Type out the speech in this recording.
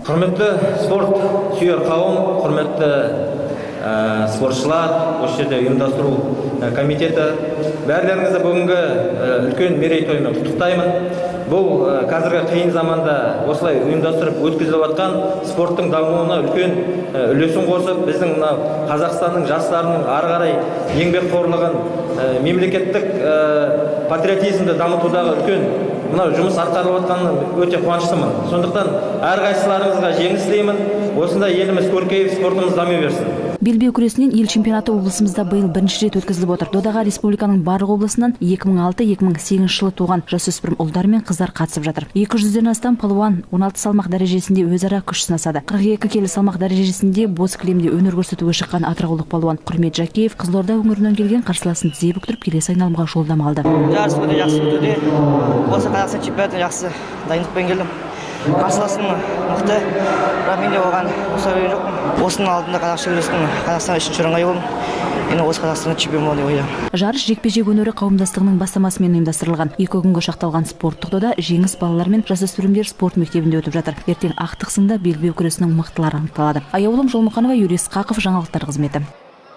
Құрметті спорт сүйер қауым, құрметті спортшылар, осы жерде ұйымдастыру комитеті, бәрілеріңізді бүгінгі үлкен мерейтоймен құттықтаймын. Бұл қазіргі қиын заманда осылай ұйымдастырып өткізіліп жатқан спорттың дамуына үлкен үлесін қосып, біздің Қазақстанның жастарының ары қарай еңбекқорлығын, мемлекеттік патриотизмді дамытудағы үлкен жұмыс атқарылып жатқанына өте қуаныштымын. Сондықтан әрқайсыларыңызға жеңіс тілеймін. Осында еліміз көркейіп, спортымыз дами берсін. Белбеу күресінен ел чемпионаты облысымызда биыл бірінші рет өткізіліп отыр. Додаға республиканың барлық облысынан 2006-2008 жылы туған жасөспірім ұлдар мен қыздар қатысып жатыр. 200-ден астам палуан 16 салмақ дәрежесінде өзара күш сынасады. 42 келі салмақ дәрежесінде боз кілемде өнер көрсетуге шыққан атыраулық палуан Құрмет Жакеев Қызылорда өңірінен келген қарсыласын тізе бүктіріп келесі айналымға жолдама алды. Жарыс өте жақсы өтуде. Осы Қазақстан чемпионатына жақсы дайындықпен келдім. Қарсыласым мықты, бірақ мен де оған ұқсап жоқпын. Осының алдында Қазақстан үшінші орынға ие болдым. Енді осы Қазақстанда чемпион боламын деп ойлаймын. Жарыс жекпе-жек өнері қауымдастығының бастамасымен ұйымдастырылған. 2 күнге шақталған спорттық дода жеңіс балалар мен жасөспірімдер спорт мектебінде өтіп жатыр. Ертең ақтық сында белбеу күресінің мықтылары анықталады. Аяулым Жолмұқанова, Юрий Исқақов, жаңалықтар қызметі.